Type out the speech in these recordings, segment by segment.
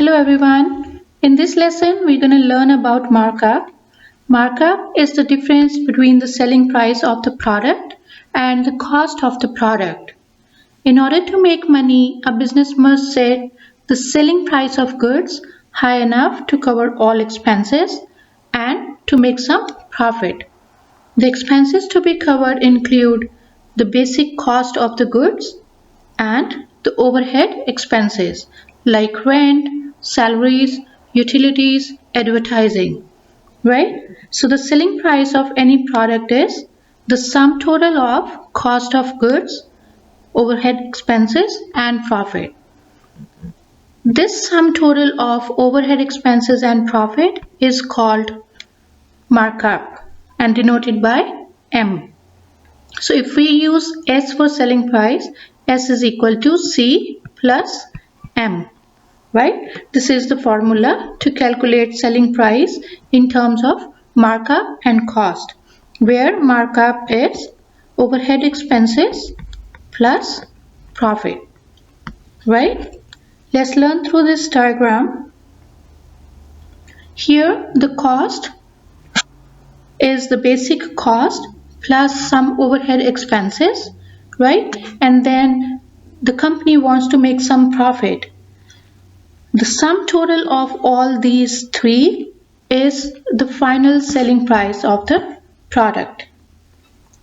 Hello everyone. In this lesson, we're going to learn about markup. Markup is the difference between the selling price of the product and the cost of the product. In order to make money, a business must set the selling price of goods high enough to cover all expenses and to make some profit. The expenses to be covered include the basic cost of the goods and the overhead expenses like rent, salaries, utilities, advertising, right? So the selling price of any product is the sum total of cost of goods, overhead expenses and profit. This sum total of overhead expenses and profit is called markup and denoted by M. So if we use S for selling price, S is equal to C plus M, right? This is the formula to calculate selling price in terms of markup and cost, where markup is overhead expenses plus profit, right? Let's learn through this diagram. Here the cost is the basic cost plus some overhead expenses, right? And then the company wants to make some profit. The sum total of all these three is the final selling price of the product,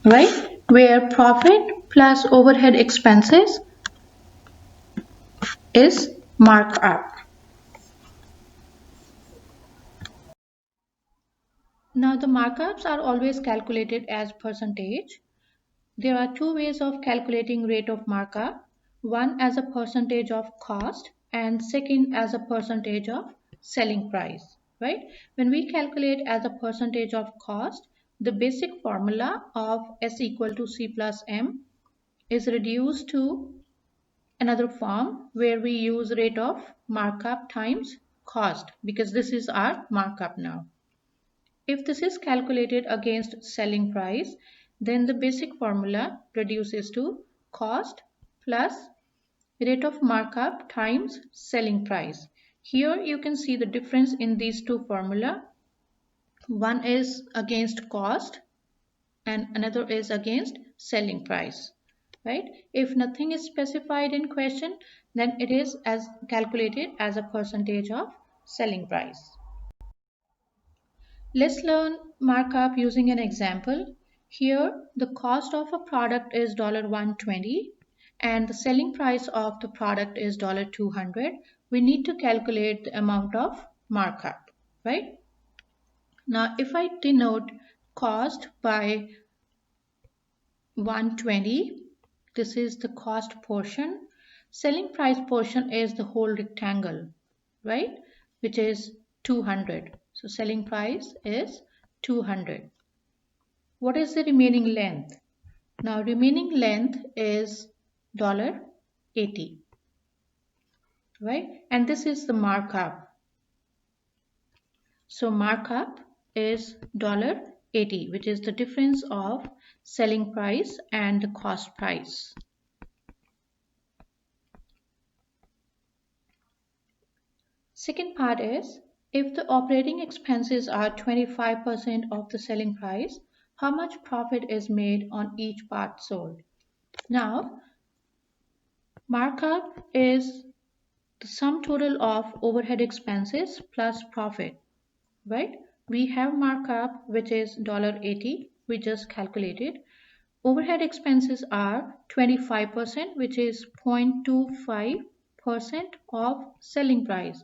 right? Where profit plus overhead expenses is markup. Now the markups are always calculated as percentage. There are two ways of calculating rate of markup. One as a percentage of cost and second as a percentage of selling price, right? When we calculate as a percentage of cost, the basic formula of S equal to C plus M is reduced to another form where we use rate of markup times cost, because this is our markup now. If this is calculated against selling price, then the basic formula reduces to cost plus rate of markup times selling price. Here you can see the difference in these two formula. One is against cost and another is against selling price, right? If nothing is specified in question, then it is as calculated as a percentage of selling price. Let's learn markup using an example. Here, the cost of a product is $120 and the selling price of the product is $200. We need to calculate the amount of markup, right? Now, if I denote cost by 120, this is the cost portion. Selling price portion is the whole rectangle, right? Which is 200. So selling price is 200. What is the remaining length? Now remaining length is $80, right? And this is the markup. So markup is $80, which is the difference of selling price and the cost price. Second part is, if the operating expenses are 25% of the selling price, how much profit is made on each part sold? Now, markup is the sum total of overhead expenses plus profit, right? We have markup which is $80, we just calculated. Overhead expenses are 25%, which is 0.25% of selling price.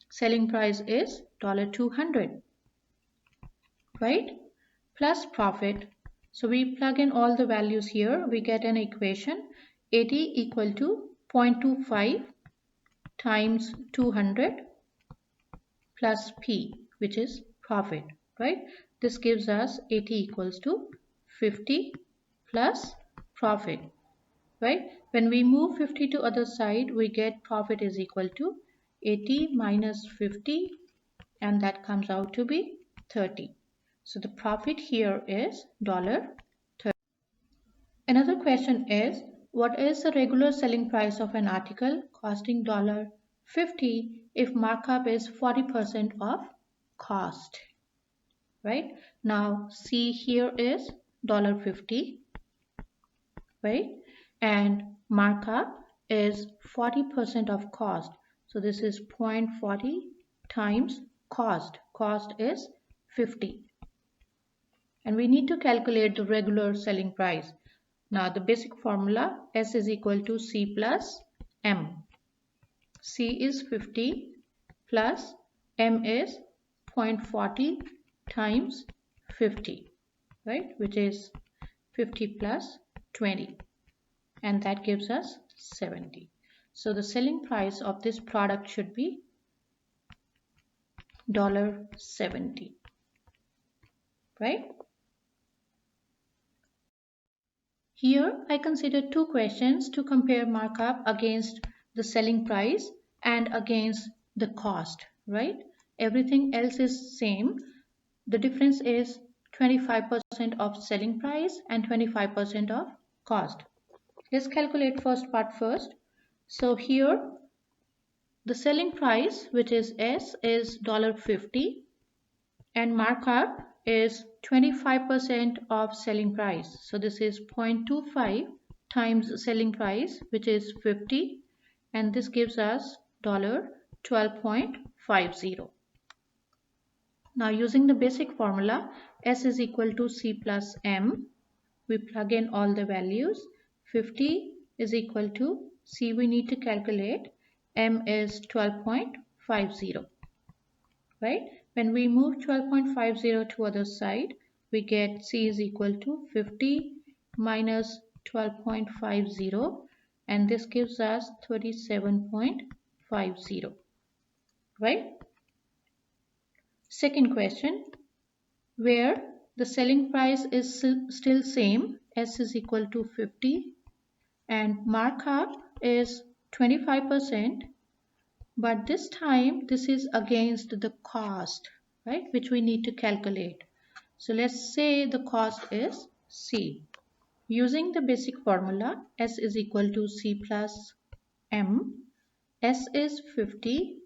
Selling price is $200, right? Plus profit. So we plug in all the values here. We get an equation 80 equal to 0.25 times 200 plus P, which is profit, right? This gives us 80 equals to 50 plus profit, right? When we move 50 to other side, we get profit is equal to 80 minus 50, and that comes out to be 30. So the profit here is $30. Another question is, what is the regular selling price of an article costing $50? 50 if markup is 40% of cost, right? Now C here is $50, right? And markup is 40% of cost. So this is 0.40 times cost. Cost is 50. And we need to calculate the regular selling price. Now the basic formula S is equal to C plus M. C is 50 plus M is 0.40 times 50, right? Which is 50 plus 20. And that gives us 70. So the selling price of this product should be $70, right? Here I consider two questions to compare markup against the selling price and against the cost, right? Everything else is same. The difference is 25% of selling price and 25% of cost. Let's calculate first part first. So here the selling price, which is S, is $50 and markup is 25% of selling price. So this is 0.25 times selling price, which is 50, and this gives us $12.50. Now using the basic formula S is equal to C plus M, we plug in all the values. 50 is equal to C, we need to calculate, M is 12.50, right? When we move 12.50 to other side, we get C is equal to 50 minus 12.50, and this gives us 37.50, right? Second question, where the selling price is still same, S is equal to 50 and markup is 25%, but this time this is against the cost, right, which we need to calculate. So let's say the cost is C. Using the basic formula, S is equal to C plus M. S is 50,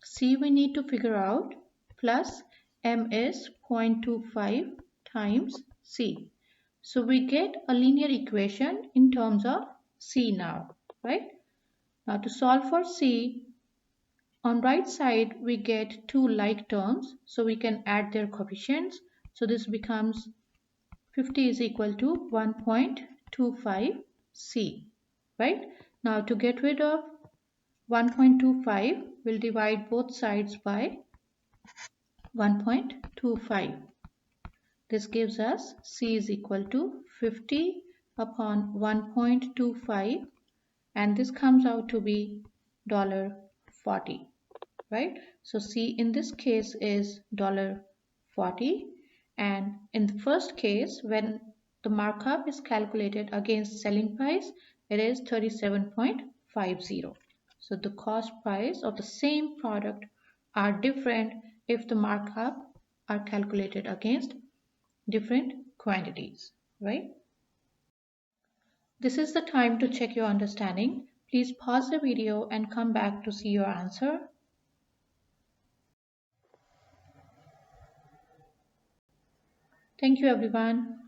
C we need to figure out, plus M is 0.25 times C. So we get a linear equation in terms of C now, right? Now to solve for C, on right side we get two like terms, so we can add their coefficients. So this becomes 50 is equal to 1.25 C, right? Now to get rid of 1.25, we'll divide both sides by 1.25. This gives us C is equal to 50 upon 1.25, and this comes out to be $40, right? So C in this case is $40, and in the first case, when the markup is calculated against selling price, it is 37.50. So the cost price of the same product are different if the markup are calculated against different quantities, right? This is the time to check your understanding. Please pause the video and come back to see your answer. Thank you everyone.